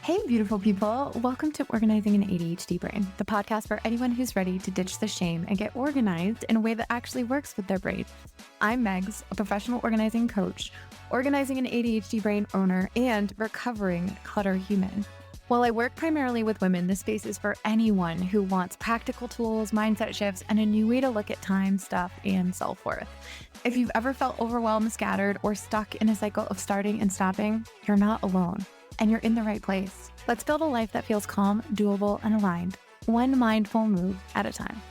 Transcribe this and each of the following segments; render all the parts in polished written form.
Hey, beautiful people. Welcome to Organizing an ADHD Brain, the podcast for anyone who's ready to ditch the shame and get organized in a way that actually works with their brain. I'm Megs, a professional organizing coach, organizing an ADHD brain owner, and recovering clutter human. While I work primarily with women, this space is for anyone who wants practical tools, mindset shifts, and a new way to look at time, stuff, and self-worth. If you've ever felt overwhelmed, scattered, or stuck in a cycle of starting and stopping, you're not alone. And you're in the right place. Let's build a life that feels calm, doable, and aligned, one mindful move at a time.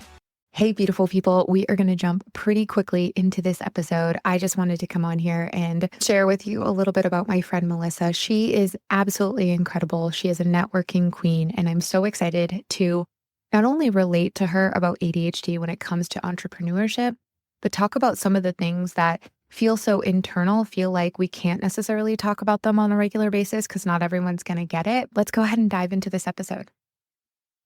Hey, beautiful people, we are going to jump pretty quickly into this episode. I just wanted to come on here and share with you a little bit about my friend Melissa. She is absolutely incredible. She is a networking queen, and I'm so excited to not only relate to her about ADHD when it comes to entrepreneurship, but talk about some of the things that feel so internal, feel like we can't necessarily talk about them on a regular basis because not everyone's going to get it. Let's go ahead and dive into this episode.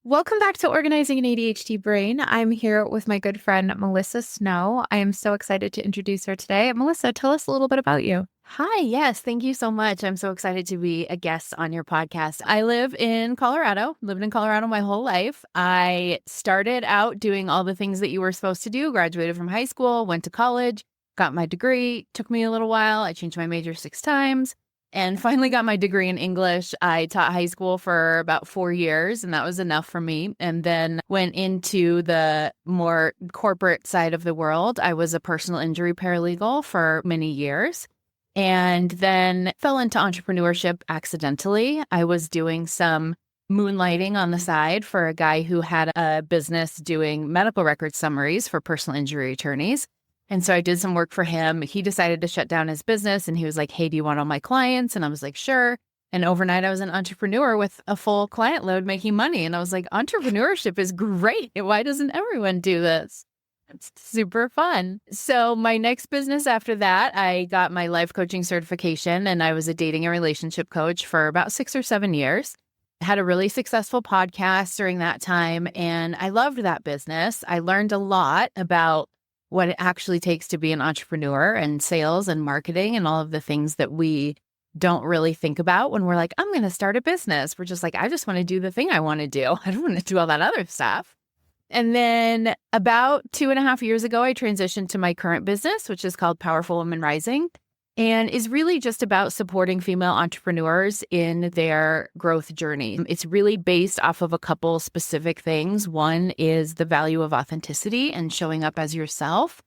Welcome back to Organizing an ADHD Brain. I'm here with my good friend, Melissa Snow. I am so excited to introduce her today. Melissa, tell us a little bit about you. Hi, yes, thank you so much. I'm so excited to be a guest on your podcast. I live in Colorado, lived in Colorado my whole life. I started out doing all the things that you were supposed to do, graduated from high school, went to college, got my degree, took me a little while. I changed my major 6 times and finally got my degree in English. I taught high school for about 4 years, and that was enough for me. And then went into the more corporate side of the world. I was a personal injury paralegal for many years and then fell into entrepreneurship accidentally. I was doing some moonlighting on the side for a guy who had a business doing medical record summaries for personal injury attorneys. And so I did some work for him. He decided to shut down his business and he was like, hey, do you want all my clients? And I was like, sure. And overnight I was an entrepreneur with a full client load making money. And I was like, entrepreneurship is great. Why doesn't everyone do this? It's super fun. So my next business after that, I got my life coaching certification and I was a dating and relationship coach for about 6 or 7 years. I had a really successful podcast during that time. And I loved that business. I learned a lot about what it actually takes to be an entrepreneur and sales and marketing and all of the things that we don't really think about when we're like, I'm going to start a business. We're just like, I just want to do the thing I want to do. I don't want to do all that other stuff. And then about 2.5 years ago, I transitioned to my current business, which is called Powerful Women Rising, and is really just about supporting female entrepreneurs in their growth journey. It's really based off of a couple specific things. One is the value of authenticity and showing up as yourself,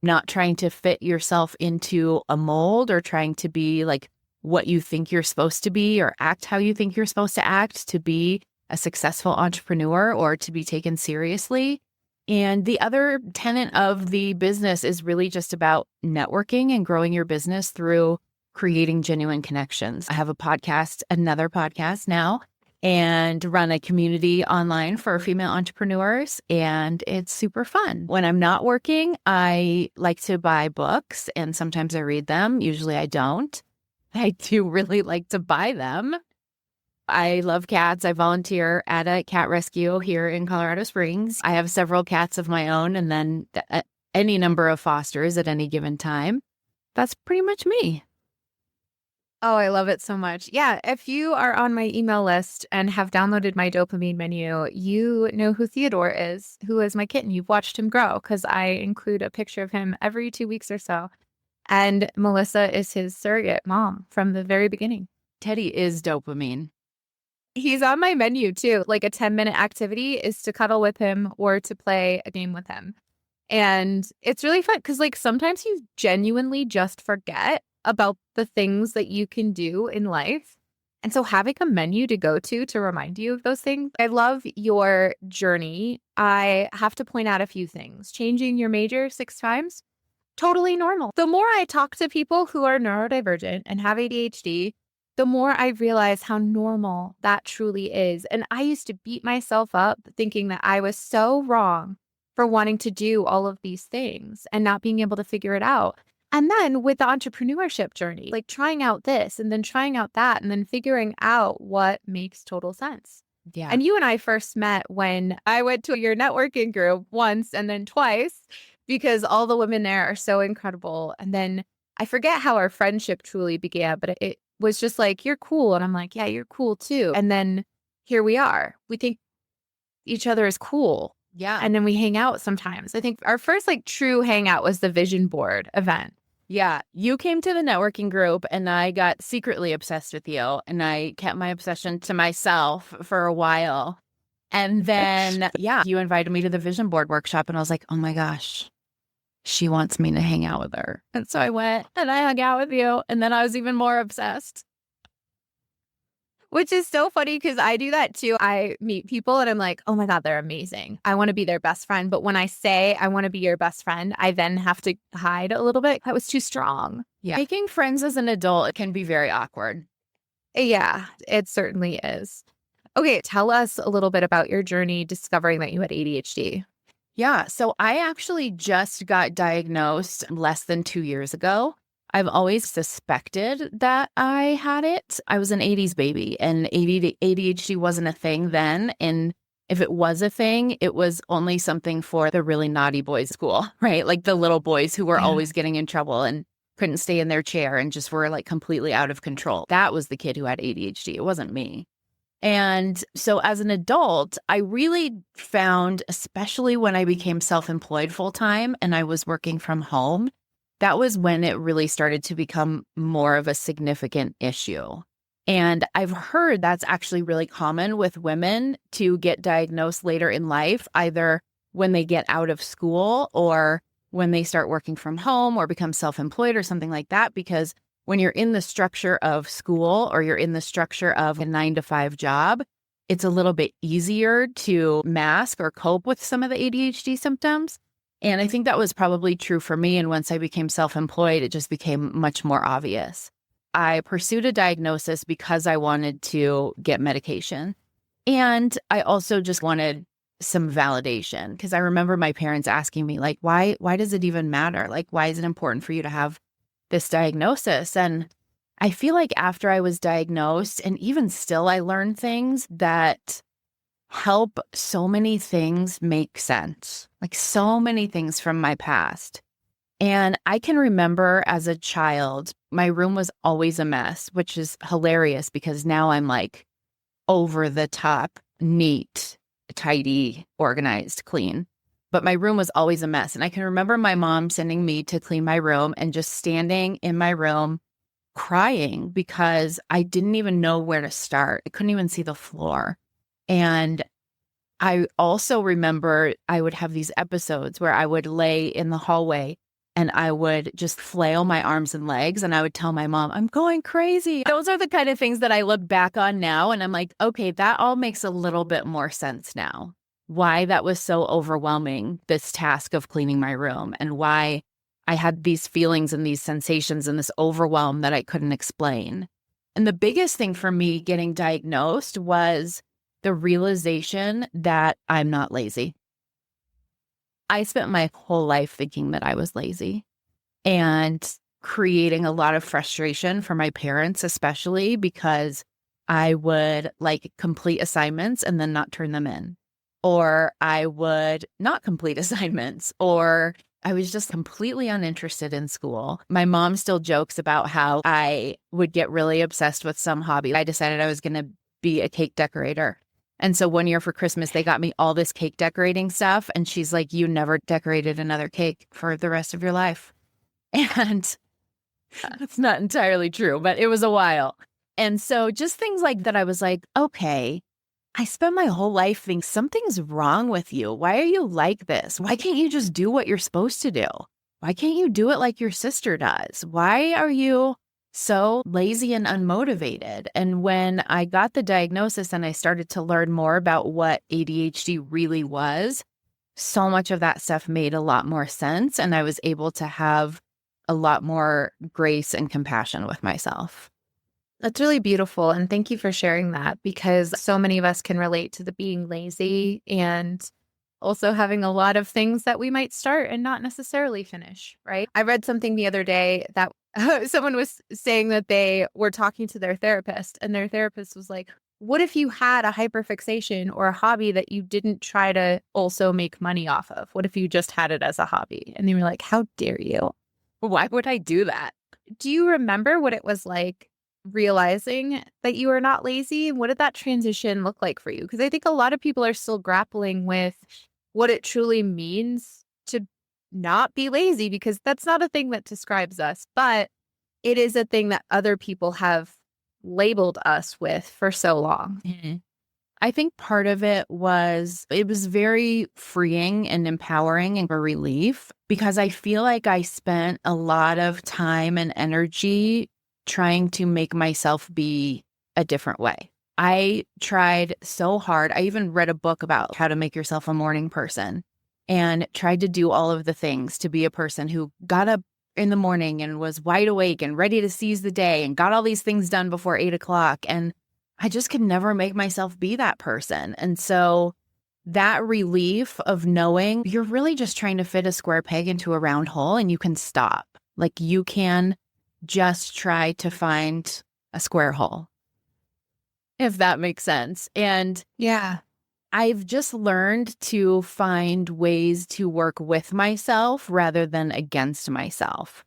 not trying to fit yourself into a mold or trying to be like what you think you're supposed to be or act how you think you're supposed to act to be a successful entrepreneur or to be taken seriously. And the other tenet of the business is really just about networking and growing your business through creating genuine connections. I have a podcast, another podcast now, and run a community online for female entrepreneurs, and it's super fun. When I'm not working, I like to buy books, and sometimes I read them. Usually I don't. I do really like to buy them. I love cats. I volunteer at a cat rescue here in Colorado Springs. I have several cats of my own and then any number of fosters at any given time. That's pretty much me. Oh, I love it so much. Yeah, if you are on my email list and have downloaded my dopamine menu, you know who Theodore is, who is my kitten. You've watched him grow because I include a picture of him every 2 weeks or so. And Melissa is his surrogate mom from the very beginning. Teddy is dopamine. He's on my menu too. Like a 10-minute activity is to cuddle with him or to play a game with him. And it's really fun because like sometimes you genuinely just forget about the things that you can do in life. And so having a menu to go to remind you of those things. I love your journey. I have to point out a few things. Changing your major 6 times, totally normal. The more I talk to people who are neurodivergent and have ADHD, the more I realize how normal that truly is. And I used to beat myself up thinking that I was so wrong for wanting to do all of these things and not being able to figure it out. And then with the entrepreneurship journey, like trying out this and then trying out that and then figuring out what makes total sense. Yeah. And you and I first met when I went to your networking group once and then twice because all the women there are so incredible. And then I forget how our friendship truly began, but was just like, you're cool. And I'm like, yeah, you're cool too. And then here we are. We think each other is cool. Yeah. And then we hang out sometimes. I think our first like true hangout was the vision board event. Yeah. You came to the networking group and I got secretly obsessed with you. And I kept my obsession to myself for a while. And then, yeah, you invited me to the vision board workshop and I was like, oh my gosh, she wants me to hang out with her. And so I went and I hung out with you. And then I was even more obsessed. Which is so funny because I do that too. I meet people and I'm like, oh my God, they're amazing. I want to be their best friend. But when I say I want to be your best friend, I then have to hide a little bit. That was too strong. Yeah. Making friends as an adult can be very awkward. Yeah, it certainly is. Okay, tell us a little bit about your journey discovering that you had ADHD. Yeah, so I actually just got diagnosed less than 2 years ago. I've always suspected that I had it. I was an 80s baby and ADHD wasn't a thing then. And if it was a thing, it was only something for the really naughty boys school, right? Like the little boys who were always getting in trouble and couldn't stay in their chair and just were like completely out of control. That was the kid who had ADHD. It wasn't me. And so as an adult, I really found, especially when I became self-employed full-time and I was working from home, that was when it really started to become more of a significant issue. And I've heard that's actually really common with women to get diagnosed later in life, either when they get out of school or when they start working from home or become self-employed or something like that, because when you're in the structure of school or you're in the structure of a 9-to-5 job, it's a little bit easier to mask or cope with some of the ADHD symptoms. And I think that was probably true for me. And once I became self-employed, it just became much more obvious. I pursued a diagnosis because I wanted to get medication. And I also just wanted some validation because I remember my parents asking me, like, why does it even matter? Like, why is it important for you to have this diagnosis? And I feel like after I was diagnosed, and even still, I learned things that help so many things make sense, like so many things from my past. And I can remember as a child, my room was always a mess, which is hilarious because now I'm like over the top, neat, tidy, organized, clean. But my room was always a mess. And I can remember my mom sending me to clean my room and just standing in my room crying because I didn't even know where to start. I couldn't even see the floor. And I also remember I would have these episodes where I would lay in the hallway and I would just flail my arms and legs and I would tell my mom, I'm going crazy. Those are the kind of things that I look back on now and I'm like, okay, that all makes a little bit more sense now. Why that was so overwhelming, this task of cleaning my room, and why I had these feelings and these sensations and this overwhelm that I couldn't explain. And the biggest thing for me getting diagnosed was the realization that I'm not lazy. I spent my whole life thinking that I was lazy and creating a lot of frustration for my parents, especially because I would like complete assignments and then not turn them in. Or I would not complete assignments, or I was just completely uninterested in school. My mom still jokes about how I would get really obsessed with some hobby. I decided I was going to be a cake decorator. And so one year for Christmas, they got me all this cake decorating stuff. And she's like, you never decorated another cake for the rest of your life. And that's not entirely true, but it was a while. And so just things like that, I was like, okay, I spent my whole life thinking something's wrong with you. Why are you like this? Why can't you just do what you're supposed to do? Why can't you do it like your sister does? Why are you so lazy and unmotivated? And when I got the diagnosis and I started to learn more about what ADHD really was, so much of that stuff made a lot more sense. And I was able to have a lot more grace and compassion with myself. That's really beautiful. And thank you for sharing that because so many of us can relate to the being lazy and also having a lot of things that we might start and not necessarily finish, right? I read something the other day that someone was saying that they were talking to their therapist and their therapist was like, what if you had a hyperfixation or a hobby that you didn't try to also make money off of? What if you just had it as a hobby? And they were like, how dare you? Why would I do that? Do you remember what it was like realizing that you are not lazy? What did that transition look like for you? Because I think a lot of people are still grappling with what it truly means to not be lazy, because that's not a thing that describes us, but it is a thing that other people have labeled us with for so long. Mhm. I think part of it was very freeing and empowering and a relief, because I feel like I spent a lot of time and energy trying to make myself be a different way. I tried so hard. I even read a book about how to make yourself a morning person and tried to do all of the things to be a person who got up in the morning and was wide awake and ready to seize the day and got all these things done before 8 o'clock. And I just could never make myself be that person. And so that relief of knowing you're really just trying to fit a square peg into a round hole, and you can stop. Like, you can just try to find a square hole, if that makes sense. And Yeah. I've just learned to find ways to work with myself rather than against myself.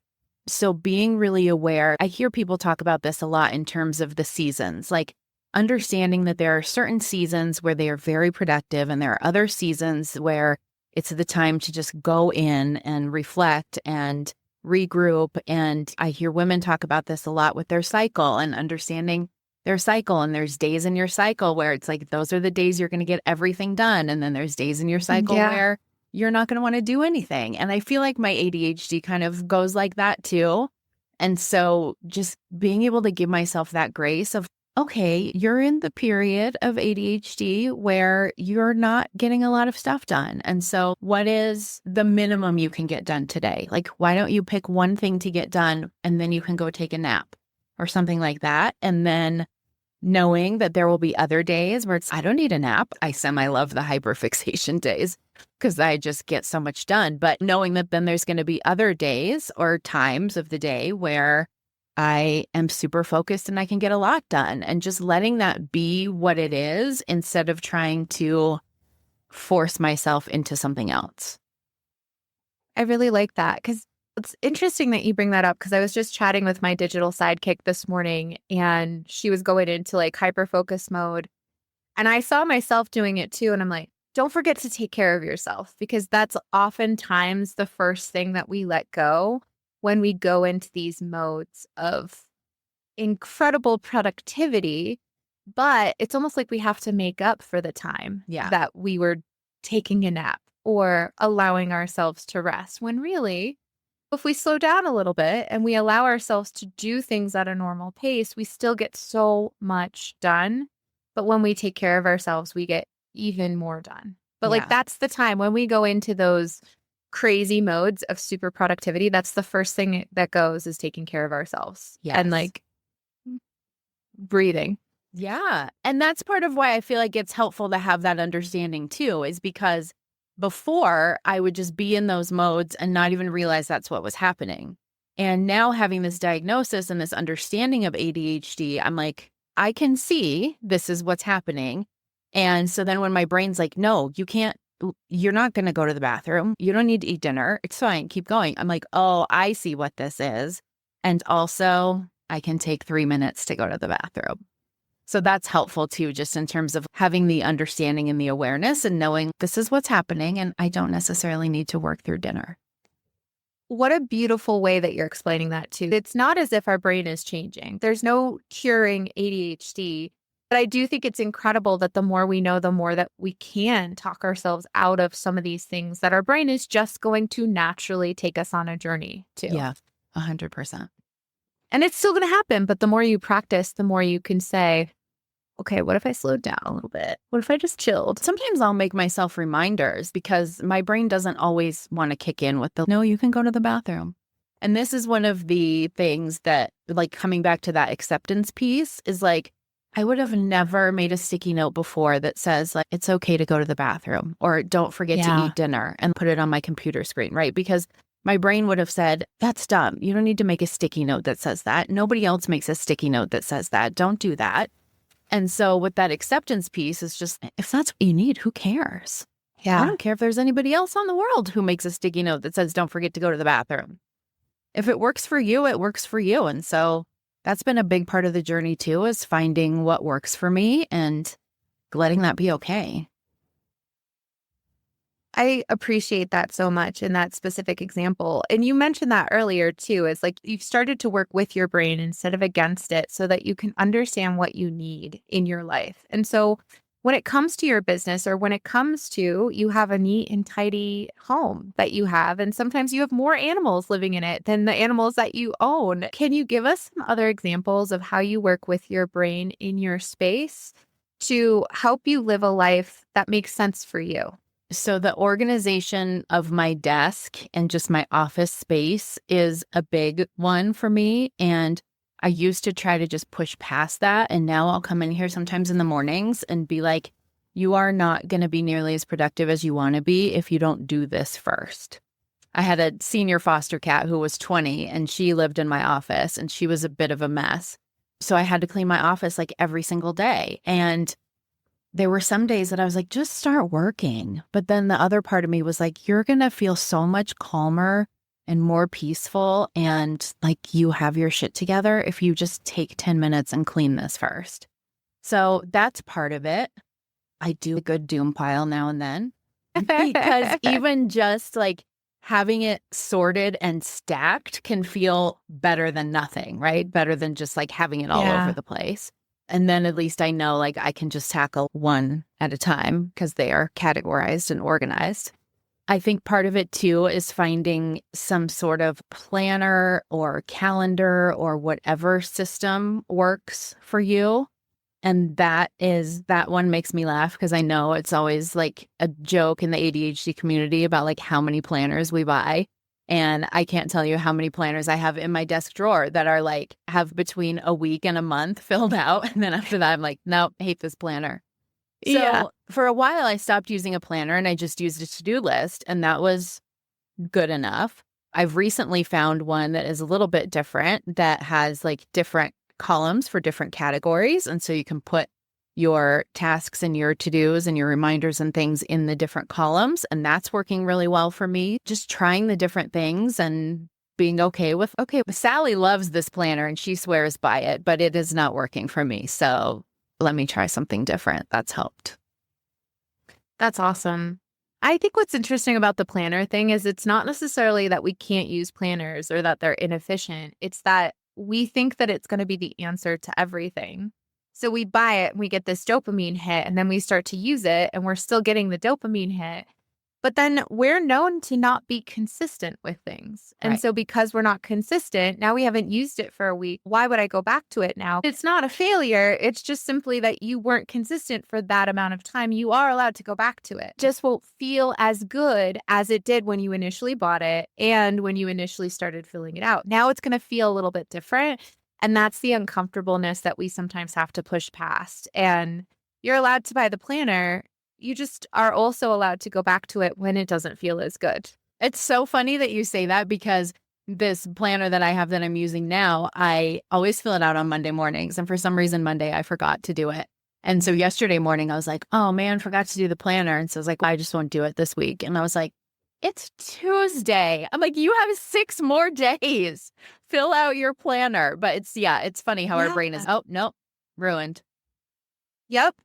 So being really aware, I hear people talk about this a lot in terms of the seasons, like understanding that there are certain seasons where they are very productive, and there are other seasons where it's the time to just go in and reflect and regroup. And I hear women talk about this a lot with their cycle and understanding their cycle. And there's days in your cycle where it's like, those are the days you're going to get everything done. And then there's days in your cycle where you're not going to want to do anything. And I feel like my ADHD kind of goes like that too. And so just being able to give myself that grace of, okay, you're in the period of ADHD where you're not getting a lot of stuff done. And so what is the minimum you can get done today? Like, why don't you pick one thing to get done and then you can go take a nap or something like that? And then knowing that there will be other days where it's, I don't need a nap. I semi-love the hyperfixation days because I just get so much done. But knowing that then there's going to be other days or times of the day where I am super focused and I can get a lot done, and just letting that be what it is instead of trying to force myself into something else. I really like that, because it's interesting that you bring that up, because I was just chatting with my digital sidekick this morning, and she was going into like hyper focus mode. And I saw myself doing it too. And I'm like, don't forget to take care of yourself, because that's oftentimes the first thing that we let go when we go into these modes of incredible productivity. But it's almost like we have to make up for the time that we were taking a nap or allowing ourselves to rest, when really, if we slow down a little bit and we allow ourselves to do things at a normal pace, we still get so much done. But when we take care of ourselves, we get even more done. But like, that's the time when we go into those crazy modes of super productivity. That's the first thing that goes, is taking care of ourselves and like breathing. Yeah. And that's part of why I feel like it's helpful to have that understanding too, is because before I would just be in those modes and not even realize that's what was happening. And now having this diagnosis and this understanding of ADHD, I'm like, I can see this is what's happening. And so then when my brain's like, no, you can't, you're not going to go to the bathroom. You don't need to eat dinner. It's fine. Keep going. I'm like, oh, I see what this is. And also I can take 3 minutes to go to the bathroom. So that's helpful too, just in terms of having the understanding and the awareness and knowing this is what's happening and I don't necessarily need to work through dinner. What a beautiful way that you're explaining that too. It's not as if our brain is changing. There's no curing ADHD. But I do think it's incredible that the more we know, the more that we can talk ourselves out of some of these things that our brain is just going to naturally take us on a journey to. Yeah, 100%. And it's still going to happen. But the more you practice, the more you can say, okay, what if I slowed down a little bit? What if I just chilled? Sometimes I'll make myself reminders because my brain doesn't always want to kick in with the, no, you can go to the bathroom. And this is one of the things that, like, coming back to that acceptance piece is like, I would have never made a sticky note before that says, like, it's okay to go to the bathroom, or don't forget to eat dinner, and put it on my computer screen, right? Because my brain would have said, that's dumb. You don't need to make a sticky note that says that. Nobody else makes a sticky note that says that. Don't do that. And so with that acceptance piece, is just, if that's what you need, who cares? Yeah. I don't care if there's anybody else on the world who makes a sticky note that says, don't forget to go to the bathroom. If it works for you, it works for you. And so that's been a big part of the journey too, is finding what works for me and letting that be okay. I appreciate that so much in that specific example. And you mentioned that earlier too. It's like you've started to work with your brain instead of against it so that you can understand what you need in your life. And so when it comes to your business, or when it comes to you have a neat and tidy home that you have, and sometimes you have more animals living in it than the animals that you own. Can you give us some other examples of how you work with your brain in your space to help you live a life that makes sense for you? So the organization of my desk and just my office space is a big one for me. And I used to try to just push past that. And now I'll come in here sometimes in the mornings and be like, you are not going to be nearly as productive as you want to be if you don't do this first. I had a senior foster cat who was 20 and she lived in my office and she was a bit of a mess. So I had to clean my office like every single day. And there were some days that I was like, just start working. But then the other part of me was like, you're going to feel so much calmer and more peaceful and like you have your shit together if you just take 10 minutes and clean this first. So that's part of it. I do a good doom pile now and then because even just like having it sorted and stacked can feel better than nothing, right? Better than just like having it all over the place. And then at least I know like I can just tackle one at a time because they are categorized and organized. I think part of it too is finding some sort of planner or calendar or whatever system works for you. And that one makes me laugh because I know it's always like a joke in the ADHD community about like how many planners we buy. And I can't tell you how many planners I have in my desk drawer that are like, have between a week and a month filled out. And then after that, I'm like, nope, hate this planner. So for a while, I stopped using a planner and I just used a to-do list. And that was good enough. I've recently found one that is a little bit different that has like different columns for different categories. And so you can put your tasks and your to-dos and your reminders and things in the different columns. And that's working really well for me. Just trying the different things and being okay, Sally loves this planner and she swears by it, but it is not working for me. So let me try something different. That's helped. That's awesome. I think what's interesting about the planner thing is it's not necessarily that we can't use planners or that they're inefficient. It's that we think that it's going to be the answer to everything. So we buy it and we get this dopamine hit and then we start to use it and we're still getting the dopamine hit. But then we're known to not be consistent with things. And so because we're not consistent, now we haven't used it for a week. Why would I go back to it now? It's not a failure. It's just simply that you weren't consistent for that amount of time. You are allowed to go back to it. Just won't feel as good as it did when you initially bought it and when you initially started filling it out. Now it's going to feel a little bit different. And that's the uncomfortableness that we sometimes have to push past. And you're allowed to buy the planner. You just are also allowed to go back to it when it doesn't feel as good. It's so funny that you say that because this planner that I have that I'm using now, I always fill it out on Monday mornings. And for some reason, Monday, I forgot to do it. And so yesterday morning, I was like, oh man, forgot to do the planner. And so I was like, I just won't do it this week. And I was like, it's Tuesday. I'm like, you have 6 more days. Fill out your planner. But it's funny how our brain is, oh, nope, ruined. Yep.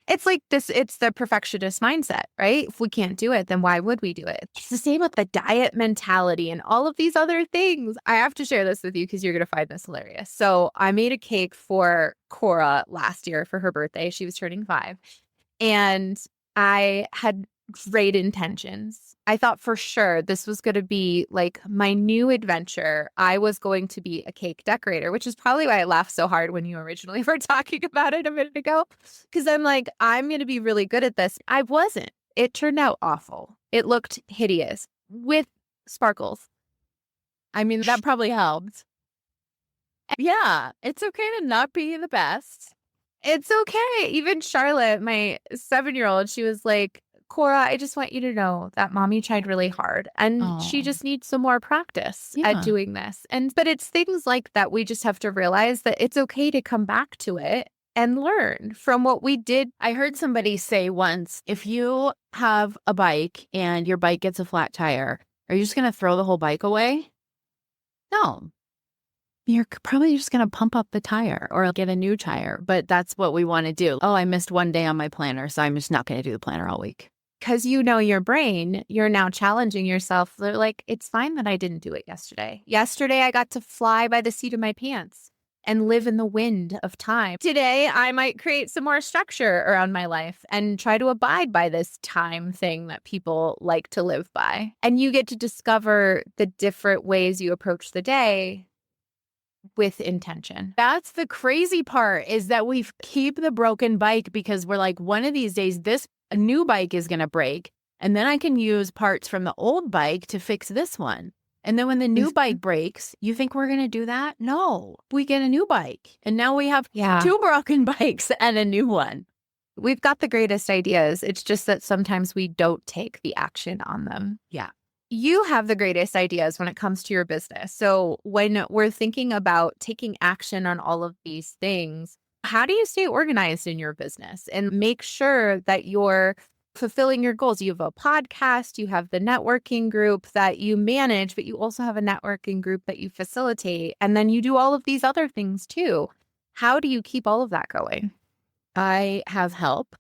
It's like this, it's the perfectionist mindset, right? If we can't do it, then why would we do it? It's the same with the diet mentality and all of these other things. I have to share this with you because you're going to find this hilarious. So I made a cake for Cora last year for her birthday. She was turning 5. And I had great intentions. I thought for sure this was going to be like my new adventure. I was going to be a cake decorator, which is probably why I laughed so hard when you originally were talking about it a minute ago. Because I'm like, I'm going to be really good at this. I wasn't. It turned out awful. It looked hideous with sparkles. I mean, that probably helped. Yeah, it's okay to not be the best. It's okay. Even Charlotte, my 7-year-old, she was like, Cora, I just want you to know that mommy tried really hard and she just needs some more practice at doing this. But it's things like that we just have to realize that it's okay to come back to it and learn from what we did. I heard somebody say once, if you have a bike and your bike gets a flat tire, are you just going to throw the whole bike away? No. you're probably just going to pump up the tire or get a new tire. But that's what we want to do. Oh, I missed one day on my planner, so I'm just not going to do the planner all week. Because you know your brain, you're now challenging yourself. They're like, it's fine that I didn't do it yesterday. Yesterday, I got to fly by the seat of my pants and live in the wind of time. Today, I might create some more structure around my life and try to abide by this time thing that people like to live by. And you get to discover the different ways you approach the day with intention. That's the crazy part, is that we keep the broken bike because we're like, one of these days, this new bike is going to break. And then I can use parts from the old bike to fix this one. And then when the new bike breaks, you think we're going to do that? No, we get a new bike. And now we have two broken bikes and a new one. We've got the greatest ideas. It's just that sometimes we don't take the action on them. Yeah. You have the greatest ideas when it comes to your business. So when we're thinking about taking action on all of these things, how do you stay organized in your business and make sure that you're fulfilling your goals? You have a podcast, you have the networking group that you manage, but you also have a networking group that you facilitate. And then you do all of these other things too. How do you keep all of that going? I have help.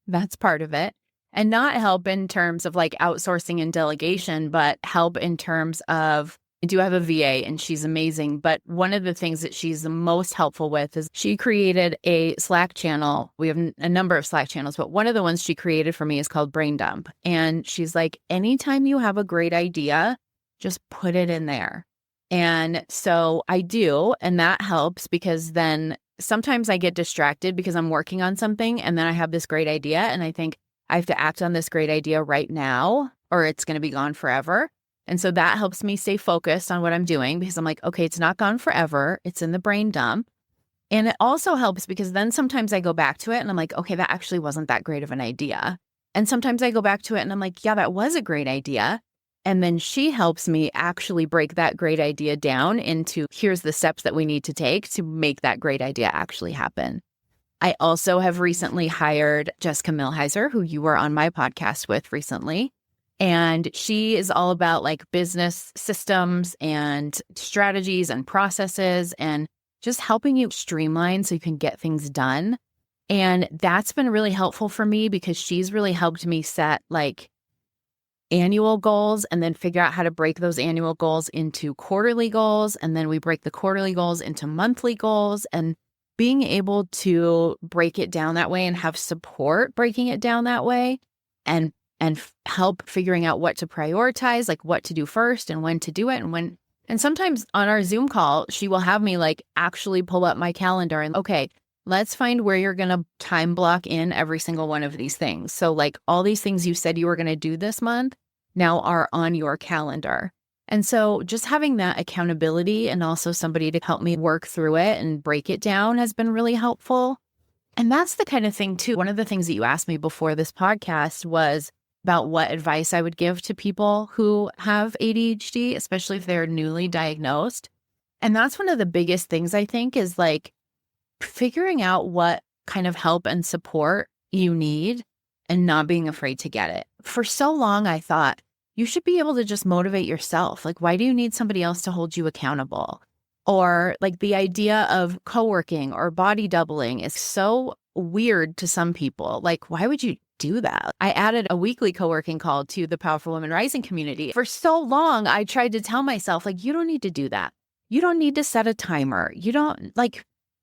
That's part of it. And not help in terms of like outsourcing and delegation, but help in terms of, I do have a VA and she's amazing. But one of the things that she's the most helpful with is she created a Slack channel. We have a number of Slack channels, but one of the ones she created for me is called Brain Dump. And she's like, anytime you have a great idea, just put it in there. And so I do. And that helps because then sometimes I get distracted because I'm working on something and then I have this great idea and I think I have to act on this great idea right now or it's going to be gone forever. And so that helps me stay focused on what I'm doing because I'm like, okay, it's not gone forever. It's in the brain dump. And it also helps because then sometimes I go back to it and I'm like, okay, that actually wasn't that great of an idea. And sometimes I go back to it and I'm like, yeah, that was a great idea. And then she helps me actually break that great idea down into here's the steps that we need to take to make that great idea actually happen. I also have recently hired Jessica Milheiser, who you were on my podcast with recently. And she is all about like business systems and strategies and processes and just helping you streamline so you can get things done. And that's been really helpful for me because she's really helped me set like annual goals and then figure out how to break those annual goals into quarterly goals. And then we break the quarterly goals into monthly goals, and being able to break it down that way and have support breaking it down that way and help figuring out what to prioritize, like what to do first and when to do it and when. And sometimes on our Zoom call, she will have me like actually pull up my calendar and, okay, let's find where you're going to time block in every single one of these things. So like all these things you said you were going to do this month now are on your calendar. And so just having that accountability and also somebody to help me work through it and break it down has been really helpful. And that's the kind of thing too. One of the things that you asked me before this podcast was about what advice I would give to people who have ADHD, especially if they're newly diagnosed. And that's one of the biggest things I think is like figuring out what kind of help and support you need and not being afraid to get it. For so long, I thought you should be able to just motivate yourself. Like, why do you need somebody else to hold you accountable? Or like the idea of co-working or body doubling is so weird to some people. Like, why would you do that? I added a weekly co-working call to the Powerful Women Rising community. For so long, I tried to tell myself, like, you don't need to do that. You don't need to set a timer. You don't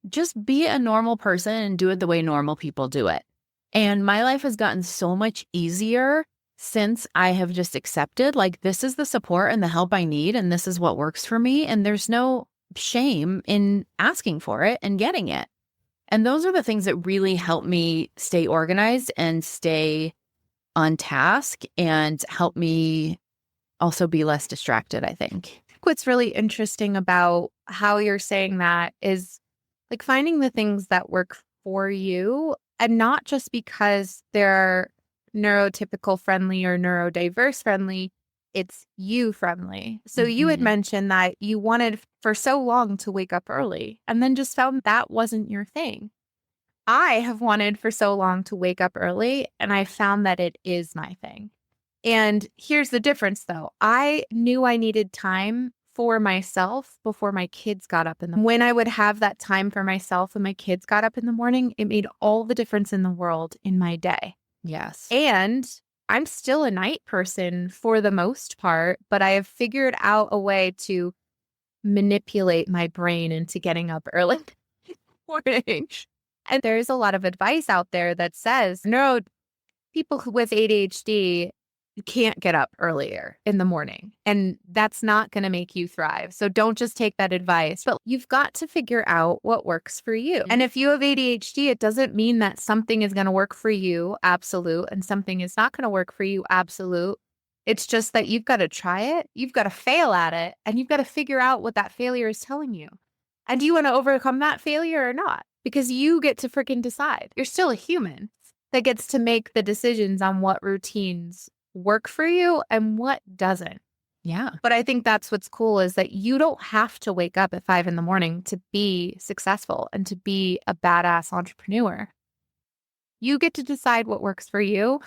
just be a normal person and do it the way normal people do it. And my life has gotten so much easier since I have just accepted, like, this is the support and the help I need, and this is what works for me. And there's no shame in asking for it and getting it. And those are the things that really help me stay organized and stay on task and help me also be less distracted, I think. What's really interesting about how you're saying that is like finding the things that work for you, and not just because they're neurotypical friendly or neurodiverse friendly, it's you friendly. So you had mentioned that you wanted for so long to wake up early and then just found that wasn't your thing. I have wanted for so long to wake up early and I found that it is my thing. And here's the difference though. I knew I needed time for myself before my kids got up when I would have that time for myself when my kids got up in the morning, it made all the difference in the world in my day. Yes. And I'm still a night person for the most part, but I have figured out a way to manipulate my brain into getting up early in the morning. And there's a lot of advice out there that says, no, people with ADHD can't get up earlier in the morning, and that's not going to make you thrive. So don't just take that advice, but you've got to figure out what works for you. And if you have ADHD, it doesn't mean that something is going to work for you, absolute, and something is not going to work for you, absolute. It's just that you've got to try it, you've got to fail at it, and you've got to figure out what that failure is telling you. And do you want to overcome that failure or not? Because you get to freaking decide. You're still a human that gets to make the decisions on what routines work for you and what doesn't. Yeah. But I think that's what's cool is that you don't have to wake up at 5 a.m. to be successful and to be a badass entrepreneur. You get to decide what works for you.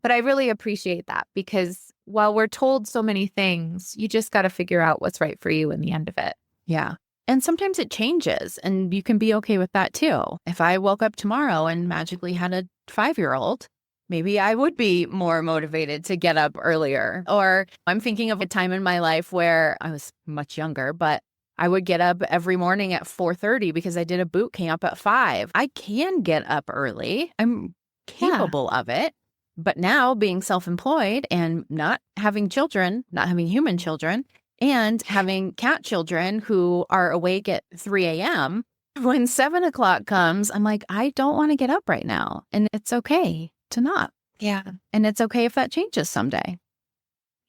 But I really appreciate that because while we're told so many things, you just got to figure out what's right for you in the end of it. Yeah. And sometimes it changes and you can be okay with that too. If I woke up tomorrow and magically had a 5-year-old, maybe I would be more motivated to get up earlier. Or I'm thinking of a time in my life where I was much younger, but I would get up every morning at 4:30 because I did a boot camp at 5. I can get up early. I'm capable of it. But now being self-employed and not having children, not having human children, and having cat children who are awake at 3 a.m., when 7 o'clock comes, I'm like, I don't want to get up right now. And it's okay to not. Yeah. And it's okay if that changes someday.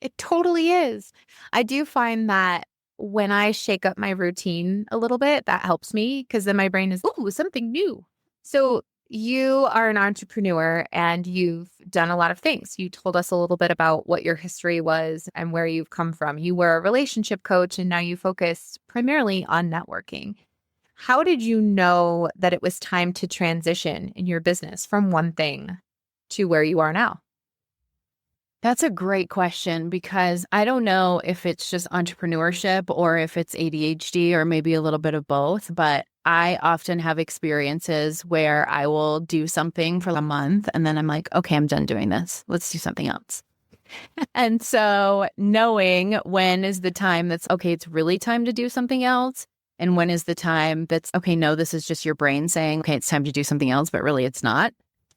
It totally is. I do find that when I shake up my routine a little bit, that helps me because then my brain is, ooh, something new. So you are an entrepreneur and you've done a lot of things. You told us a little bit about what your history was and where you've come from. You were a relationship coach and now you focus primarily on networking. How did you know that it was time to transition in your business from one thing to where you are now? That's a great question because I don't know if it's just entrepreneurship or if it's ADHD or maybe a little bit of both, but I often have experiences where I will do something for a month and then I'm like, okay, I'm done doing this. Let's do something else. And so knowing when is the time that's, okay, it's really time to do something else. And when is the time that's, okay, no, this is just your brain saying, okay, it's time to do something else, but really it's not,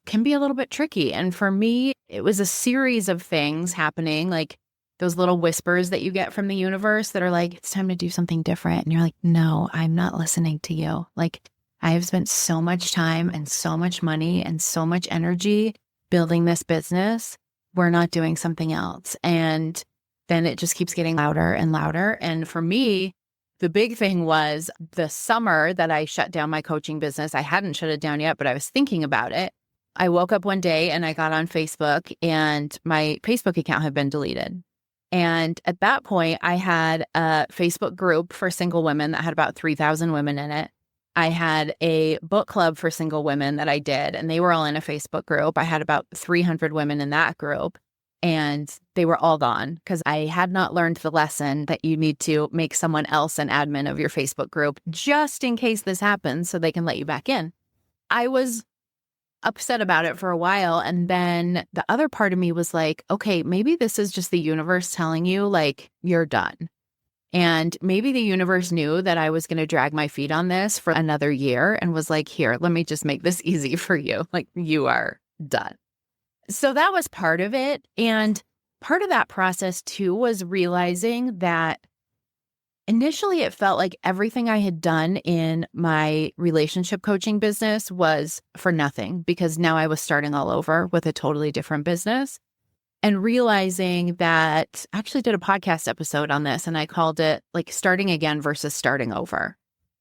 can be a little bit tricky. And for me, it was a series of things happening, like those little whispers that you get from the universe that are like, it's time to do something different. And you're like, no, I'm not listening to you. Like, I have spent so much time and so much money and so much energy building this business. We're not doing something else. And then it just keeps getting louder and louder. And for me, the big thing was the summer that I shut down my coaching business. I hadn't shut it down yet, but I was thinking about it. I woke up one day and I got on Facebook and my Facebook account had been deleted. And at that point, I had a Facebook group for single women that had about 3,000 women in it. I had a book club for single women that I did, and they were all in a Facebook group. I had about 300 women in that group, and they were all gone because I had not learned the lesson that you need to make someone else an admin of your Facebook group just in case this happens so they can let you back in. I was upset about it for a while. And then the other part of me was like, okay, maybe this is just the universe telling you like, you're done. And maybe the universe knew that I was going to drag my feet on this for another year and was like, here, let me just make this easy for you. Like, you are done. So that was part of it. And part of that process too was realizing that initially, it felt like everything I had done in my relationship coaching business was for nothing because now I was starting all over with a totally different business and realizing that I actually did a podcast episode on this and I called it like starting again versus starting over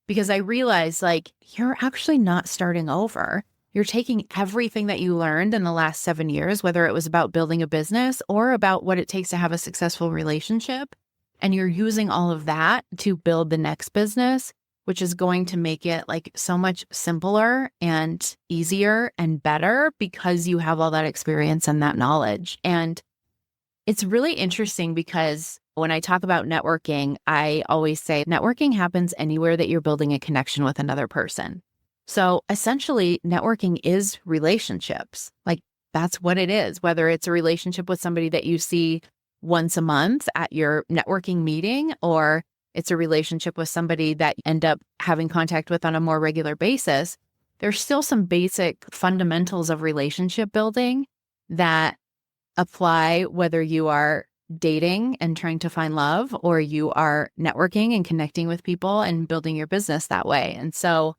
because I realized like you're actually not starting over. You're taking everything that you learned in the last 7 years, whether it was about building a business or about what it takes to have a successful relationship. And you're using all of that to build the next business, which is going to make it like so much simpler and easier and better because you have all that experience and that knowledge. And it's really interesting because When I talk about networking, I always say networking happens anywhere that you're building a connection with another person. So essentially, networking is relationships. Like that's what it is, whether it's a relationship with somebody that you see once a month at your networking meeting, or it's a relationship with somebody that you end up having contact with on a more regular basis. There's still some basic fundamentals of relationship building that apply whether you are dating and trying to find love, or you are networking and connecting with people and building your business that way. And so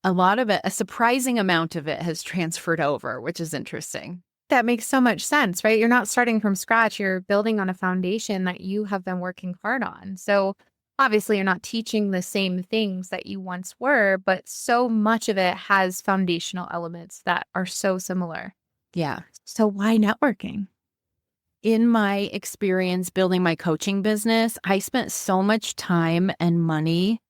a lot of it, a surprising amount of it has transferred over, which is interesting. That makes so much sense, right? You're not starting from scratch. You're building on a foundation that you have been working hard on. So obviously you're not teaching the same things that you once were, but so much of it has foundational elements that are so similar. Yeah. So why networking? In my experience building my coaching business, I spent so much time and money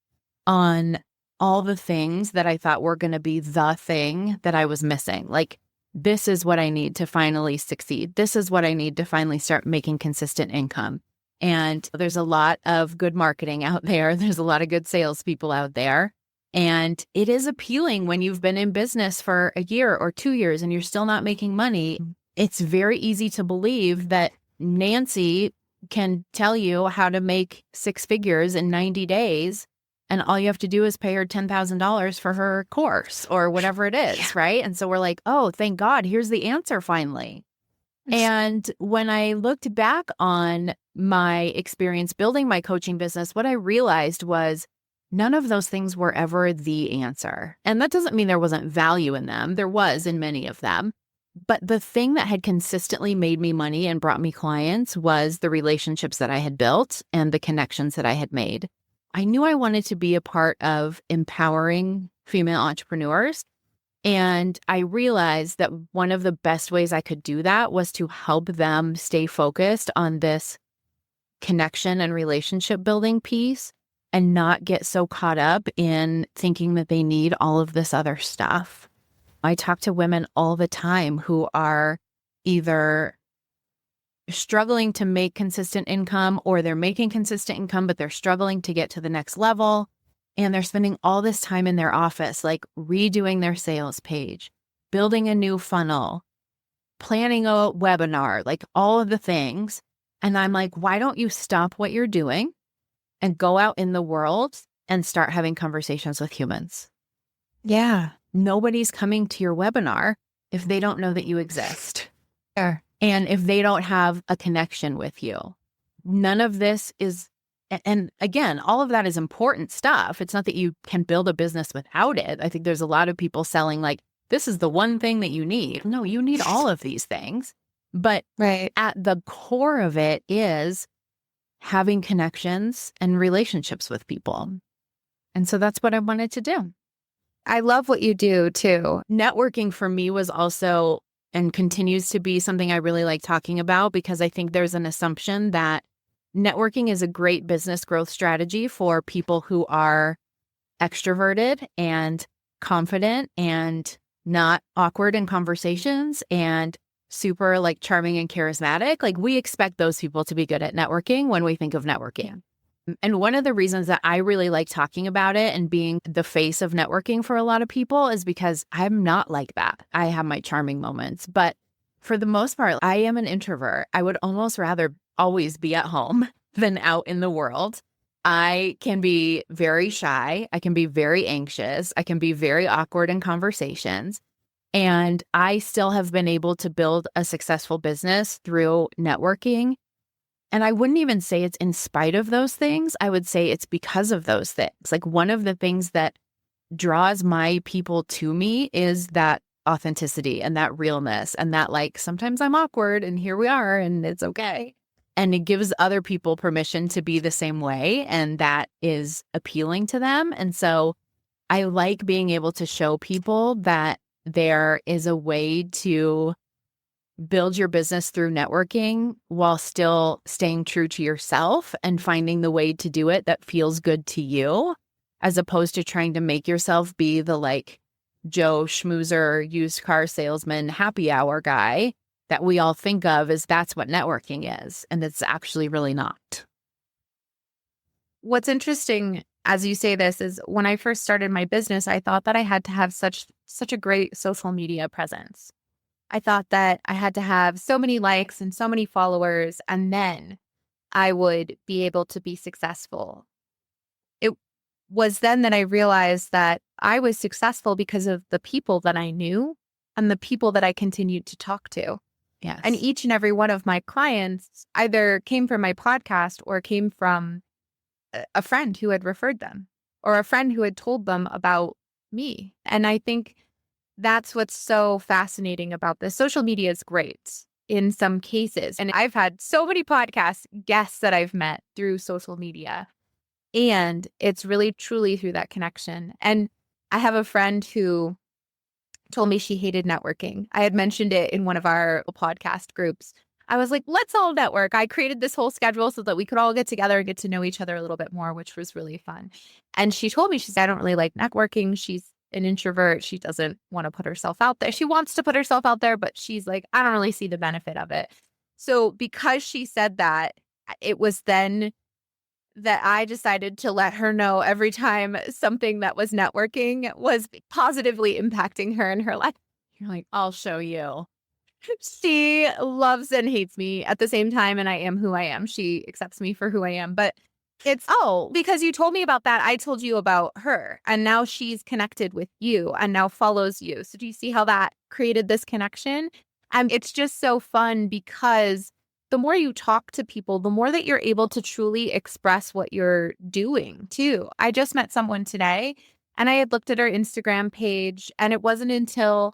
on all the things that I thought were going to be the thing that I was missing. Like, this is what I need to finally succeed. This is what I need to finally start making consistent income. And there's a lot of good marketing out there. There's a lot of good salespeople out there. And it is appealing when you've been in business for a year or 2 years and you're still not making money. It's very easy to believe that Nancy can tell you how to make 6 figures in 90 days. And all you have to do is pay her $10,000 for her course or whatever it is, right? And so we're like, oh, thank God, here's the answer finally. And when I looked back on my experience building my coaching business, what I realized was none of those things were ever the answer. And that doesn't mean there wasn't value in them. There was in many of them. But the thing that had consistently made me money and brought me clients was the relationships that I had built and the connections that I had made. I knew I wanted to be a part of empowering female entrepreneurs. And I realized that one of the best ways I could do that was to help them stay focused on this connection and relationship building piece and not get so caught up in thinking that they need all of this other stuff. I talk to women all the time who are either struggling to make consistent income, or they're making consistent income, but they're struggling to get to the next level. And they're spending all this time in their office, like redoing their sales page, building a new funnel, planning a webinar, like all of the things. And I'm like, why don't you stop what you're doing and go out in the world and start having conversations with humans? Yeah. Nobody's coming to your webinar if they don't know that you exist. Sure. And if they don't have a connection with you. None of this is, and again, all of that is important stuff. It's not that you can build a business without it. I think there's a lot of people selling like, this is the one thing that you need. No, you need all of these things. But at the core of it is having connections and relationships with people. And so that's what I wanted to do. I love what you do too. Networking for me was also and continues to be something I really like talking about, because I think there's an assumption that networking is a great business growth strategy for people who are extroverted and confident and not awkward in conversations and super like charming and charismatic. Like we expect those people to be good at networking when we think of networking. And one of the reasons that I really like talking about it and being the face of networking for a lot of people is because I'm not like that. I have my charming moments, but for the most part, I am an introvert. I would almost rather always be at home than out in the world. I can be very shy. I can be very anxious. I can be very awkward in conversations. And I still have been able to build a successful business through networking. And I wouldn't even say it's in spite of those things. I would say it's because of those things. Like one of the things that draws my people to me is that authenticity and that realness and that like, sometimes I'm awkward and here we are and it's okay. And it gives other people permission to be the same way. And that is appealing to them. And so I like being able to show people that there is a way to build your business through networking while still staying true to yourself and finding the way to do it that feels good to you, as opposed to trying to make yourself be the like Joe Schmoozer used car salesman happy hour guy that we all think of as that's what networking is. And it's actually really not. what's interesting as you say this is when I first started my business, I thought that I had to have such a great social media presence. I thought that I had to have so many likes and so many followers, and then I would be able to be successful. It was then that I realized that I was successful because of the people that I knew and the people that I continued to talk to. Yes. And each and every one of my clients either came from my podcast or came from a friend who had referred them or a friend who had told them about me. And I think that's what's so fascinating about this. Social media is great in some cases. And I've had so many podcast guests that I've met through social media. And it's really, truly through that connection. And I have a friend who told me she hated networking. I had mentioned it in one of our podcast groups. I was like, let's all network. I created this whole schedule so that we could all get together and get to know each other a little bit more, which was really fun. And she told me, she said, I don't really like networking. She's an introvert. She doesn't want to put herself out there. She wants to put herself out there, but she's like, I don't really see the benefit of it. So because she said that, it was then that I decided to let her know every time something that was networking was positively impacting her in her life. You're like, I'll show you. She loves and hates me at the same time, and I am who I am. She accepts me for who I am. But it's, because you told me about that, I told you about her, and now she's connected with you and now follows you. So do you see how that created this connection? And it's just so fun because the more you talk to people, the more that you're able to truly express what you're doing too. I just met someone today and I had looked at her Instagram page, and it wasn't until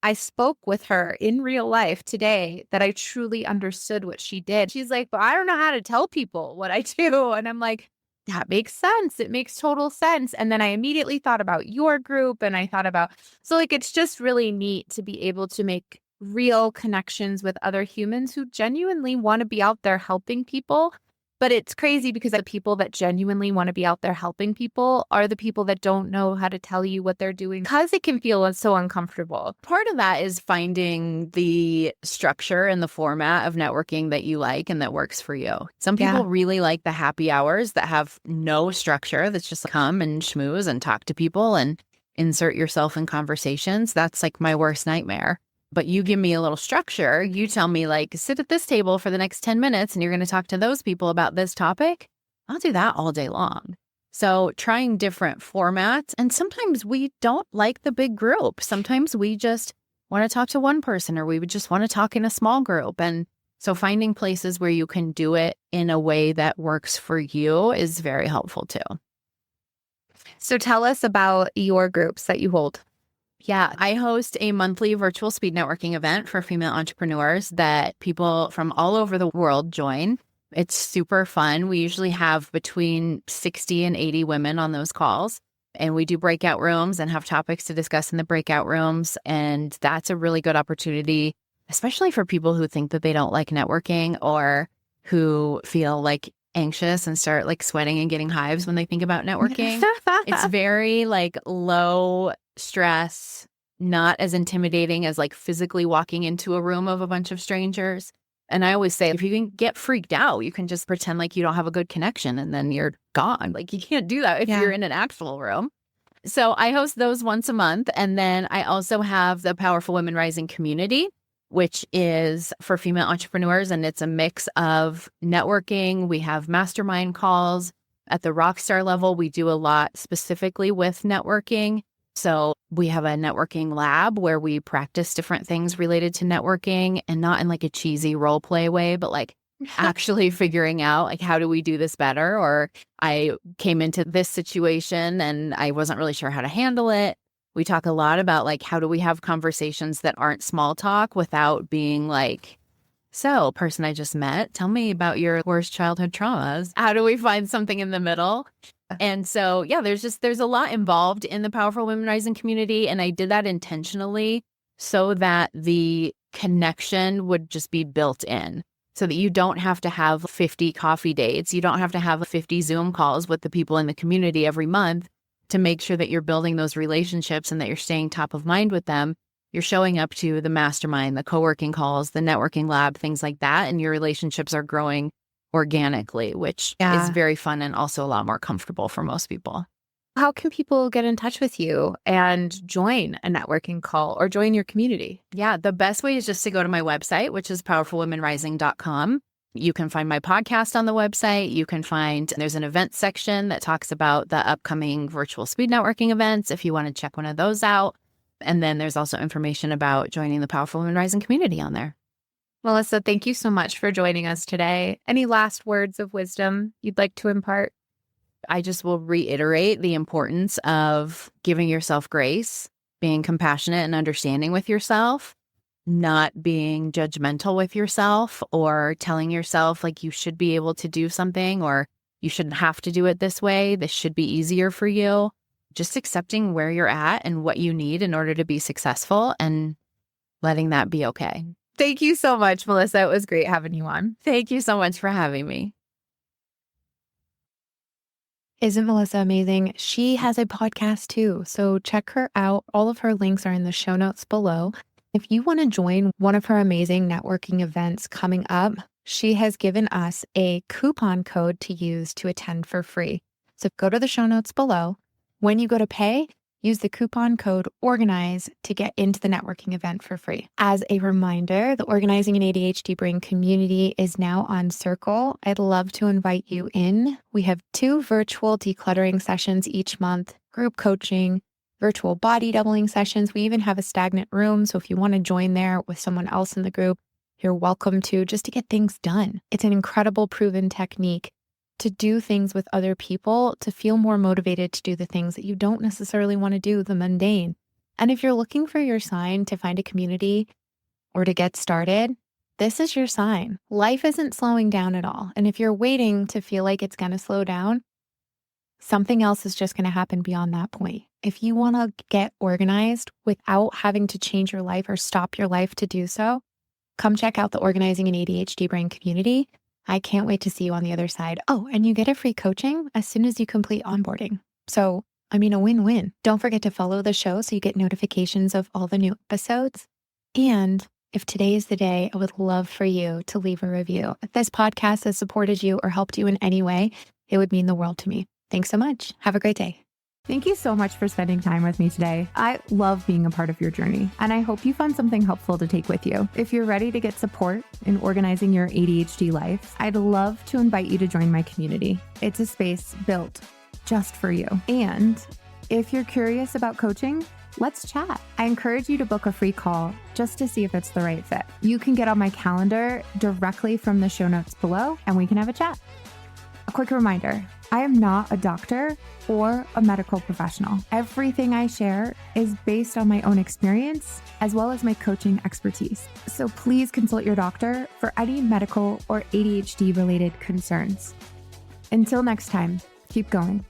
I spoke with her in real life today that I truly understood what she did. She's like, but I don't know how to tell people what I do. And I'm like, that makes sense. It makes total sense. And then I immediately thought about your group, and I thought about, so like, it's just really neat to be able to make real connections with other humans who genuinely want to be out there helping people. But it's crazy because the people that genuinely want to be out there helping people are the people that don't know how to tell you what they're doing because it can feel so uncomfortable. Part of that is finding the structure and the format of networking that you like and that works for you. Some people really like the happy hours that have no structure, that's just come and schmooze and talk to people and insert yourself in conversations. That's like my worst nightmare. But you give me a little structure. You tell me, like, sit at this table for the next 10 minutes and you're going to talk to those people about this topic. I'll do that all day long. So trying different formats. And sometimes we don't like the big group. Sometimes we just want to talk to one person, or we would just want to talk in a small group. And so finding places where you can do it in a way that works for you is very helpful too. So tell us about your groups that you hold. Yeah, I host a monthly virtual speed networking event for female entrepreneurs that people from all over the world join. It's super fun. We usually have between 60 and 80 women on those calls, and we do breakout rooms and have topics to discuss in the breakout rooms. And that's a really good opportunity, especially for people who think that they don't like networking or who feel like anxious and start like sweating and getting hives when they think about networking. It's very like low stress, not as intimidating as like physically walking into a room of a bunch of strangers. And I always say, if you can get freaked out, you can just pretend like you don't have a good connection and then you're gone. Like you can't do that if you're in an actual room. So I host those once a month. And then I also have the Powerful Women Rising community, which is for female entrepreneurs. And it's a mix of networking. We have mastermind calls at the rockstar level. We do a lot specifically with networking. So we have a networking lab where we practice different things related to networking, and not in like a cheesy role play way, but like actually figuring out like, how do we do this better? Or I came into this situation and I wasn't really sure how to handle it. We talk a lot about like, how do we have conversations that aren't small talk without being like, so person I just met, tell me about your worst childhood traumas. How do we find something in the middle? And so, yeah, there's a lot involved in the Powerful Women Rising community. And I did that intentionally so that the connection would just be built in, so that you don't have to have 50 coffee dates. You don't have to have 50 Zoom calls with the people in the community every month to make sure that you're building those relationships and that you're staying top of mind with them. You're showing up to the mastermind, the co-working calls, the networking lab, things like that. And your relationships are growing organically, which is very fun and also a lot more comfortable for most people. How can people get in touch with you and join a networking call or join your community? Yeah, the best way is just to go to my website, which is powerfulwomenrising.com. You can find my podcast on the website. You can find, there's an event section that talks about the upcoming virtual speed networking events if you want to check one of those out. And then there's also information about joining the Powerful Women Rising community on there. Melissa, thank you so much for joining us today. Any last words of wisdom you'd like to impart? I just will reiterate the importance of giving yourself grace, being compassionate and understanding with yourself, not being judgmental with yourself or telling yourself like you should be able to do something or you shouldn't have to do it this way. This should be easier for you. Just accepting where you're at and what you need in order to be successful and letting that be okay. Thank you so much, Melissa. It was great having you on. Thank you so much for having me. Isn't Melissa amazing? She has a podcast too, so check her out. All of her links are in the show notes below. If you want to join one of her amazing networking events coming up, she has given us a coupon code to use to attend for free. So go to the show notes below. When you go to pay, use the coupon code ORGANIZE to get into the networking event for free. As a reminder, the Organizing an ADHD Brain community is now on Circle. I'd love to invite you in. We have 2 virtual decluttering sessions each month, group coaching, virtual body doubling sessions. We even have a stagnant room. So if you want to join there with someone else in the group, you're welcome to, just to get things done. It's an incredible proven technique to do things with other people, to feel more motivated to do the things that you don't necessarily want to do, the mundane. And if you're looking for your sign to find a community or to get started, this is your sign. Life isn't slowing down at all. And if you're waiting to feel like it's going to slow down, something else is just going to happen beyond that point. If you want to get organized without having to change your life or stop your life to do so, come check out the Organizing an ADHD Brain community. I can't wait to see you on the other side. Oh, and you get a free coaching as soon as you complete onboarding. So, a win-win. Don't forget to follow the show so you get notifications of all the new episodes. And if today is the day, I would love for you to leave a review. If this podcast has supported you or helped you in any way, it would mean the world to me. Thanks so much. Have a great day. Thank you so much for spending time with me today. I love being a part of your journey, and I hope you found something helpful to take with you. If you're ready to get support in organizing your ADHD life, I'd love to invite you to join my community. It's a space built just for you. And if you're curious about coaching, let's chat. I encourage you to book a free call just to see if it's the right fit. You can get on my calendar directly from the show notes below, and we can have a chat. A quick reminder, I am not a doctor or a medical professional. Everything I share is based on my own experience as well as my coaching expertise. So please consult your doctor for any medical or ADHD related concerns. Until next time, keep going.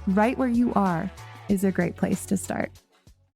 Right where you are is a great place to start.